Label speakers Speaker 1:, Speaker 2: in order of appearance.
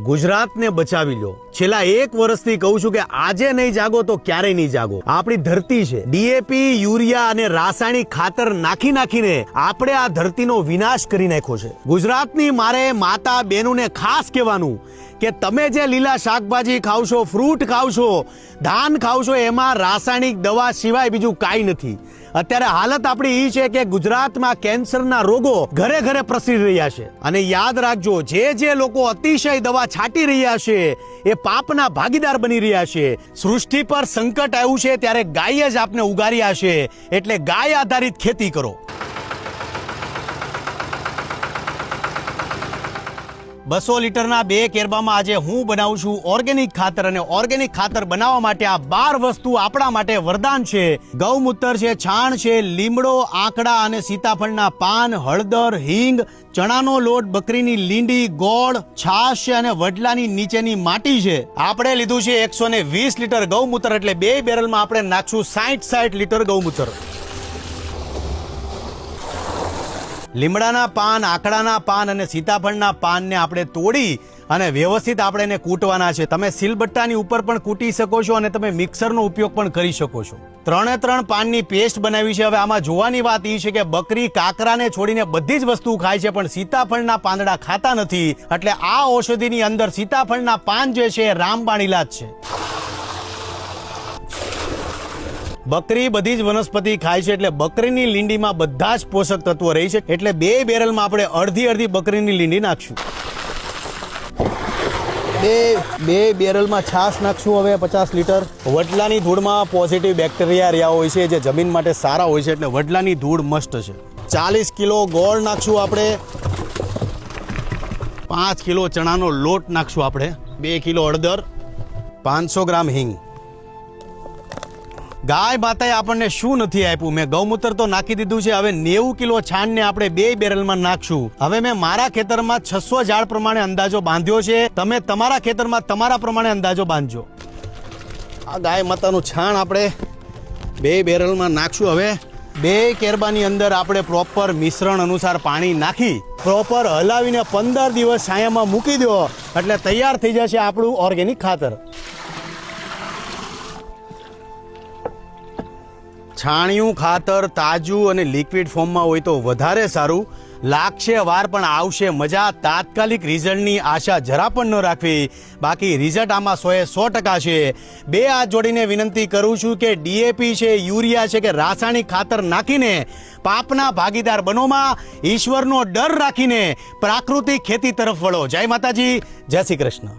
Speaker 1: ગુજરાતને બચાવી લો। છેલ્લા 1 વર્ષથી કહું છું કે આજે નહીં જાગો તો ક્યારે નહીં જાગો। આપણી ધરતી છે, ડીએપી, યુરિયા અને રાસાયણિક ખાતર નાખીને આપણે આ ધરતીનો વિનાશ કરી નાખ્યો છે। ગુજરાતની મારે માતા બહેનોને ખાસ કહેવાનું કે તમે જે લીલા શાકભાજી ખાવ છો, ફ્રૂટ ખાવ છો, ધાન ખાવ છો, એમાં રાસાયણિક દવા સિવાય બીજું કાંઈ નથી। અત્યારે હાલત આપણી એ છે કે ગુજરાતમાં કેન્સરના રોગો ઘરે ઘરે પ્રસરી રહ્યા છે અને યાદ રાખજો, જે લોકો અતિશય દવા છાંટી રહ્યા છે એ પાપના ભાગીદાર બની રહ્યા છે। સૃષ્ટિ પર સંકટ આવ્યું છે ત્યારે ગાય જ આપને ઉગાર્યા છે, એટલે ગાય આધારિત ખેતી કરો। 200 લીટરના 2 કેરબામાં આજે હું બનાવું છું ઓર્ગેનિક ખાતર, અને ઓર્ગેનિક ખાતર બનાવવા માટે આ 12 વસ્તુ આપણા માટે વરદાન છે। ગૌમૂત્ર છે, છાણ છે, લીમડો, આંકડા અને સીતાફળના પાન, હળદર, હિંગ, ચણાનો લોટ, બકરીની લીંડી, ગોળ, છાશ છે અને વડલાની નીચેની માટી છે। આપણે લીધું છે 120 લીટર ગૌમૂત્ર, એટલે 2 બેરલમાં આપણે નાખશું 60 લીટર ગૌમૂત્ર। લીમડાના પાન, આંકડાના પાન અને સીતાફળના પાનને આપણે તોડી અને વ્યવસ્થિત આપણે એને કૂટવાના છે। તમે સિલબટ્ટાની ઉપર પણ કૂટી શકો છો અને તમે મિક્સરનો ઉપયોગ પણ કરી શકો છો। 3 પાનની પેસ્ટ બનાવી છે। હવે આમાં જોવાની વાત એ છે કે બકરી કાકરાને છોડીને બધી જ વસ્તુ ખાય છે, પણ સીતાફળના પાંદડા ખાતા નથી, એટલે આ ઔષધિની અંદર સીતાફળના પાન જે છે એ રામબાણ ઇલાજ છે। બકરી બધી જ વનસ્પતિ ખાય છે, એટલે બકરીની લીંડીમાં બધા જ પોષક તત્વો રહી છે, એટલે 2 બેરલમાં આપણે અડધી બકરીની લીંડી નાખશું। 2 બેરલમાં છાશ નાખશું હવે 50 લીટર। વડલાની ધૂળમાં પોઝિટિવ બેક્ટેરિયા રહ્યા હોય છે જે જમીન માટે સારા હોય છે, એટલે વડલાની ધૂળ મસ્ત છે। 40 કિલો ગોળ નાખશું આપણે, 5 કિલો ચણાનો લોટ નાખશું આપણે, 2 કિલો હળદર, 500 ગ્રામ હિંગ। ગાય માતાએ આપણને શું નથી આપ્યું, મેં ગૌમૂત્ર તો નાખી દીધું છે। હવે 90 કિલો છાણને આપણે 2 બેરલમાં નાખશું। હવે મેં મારા ખેતરમાં 600 ઝાડ પ્રમાણે અંદાજો બાંધ્યો છે, તમે તમારા ખેતરમાં તમારા પ્રમાણે અંદાજો બાંધજો। આ ગાય માતાનું છાણ આપણે 2 બેરલમાં નાખશું। હવે 2 કેરબાની અંદર આપણે પ્રોપર મિશ્રણ અનુસાર પાણી નાખી પ્રોપર હલાવીને 15 દિવસ છાયામાં મૂકી દો, એટલે તૈયાર થઈ જશે આપણું ઓર્ગેનિક ખાતર। છાણિયું ખાતર તાજું અને લિક્વિડ ફોર્મમાં હોય તો વધારે સારું લાગશે। વાર પણ આવશે મજા। તાત્કાલિક રિઝલ્ટની આશા જરા પણ ન રાખવી, બાકી રિઝલ્ટ આમાં 100% છે। 2 હાથ જોડીને વિનંતી કરું છું કે ડીએપી છે, યુરિયા છે કે રાસાયણિક ખાતર નાખીને પાપના ભાગીદાર બનોમાં ઈશ્વરનો ડર રાખીને પ્રાકૃતિક ખેતી તરફ વળો। જય માતાજી, જય શ્રી કૃષ્ણ।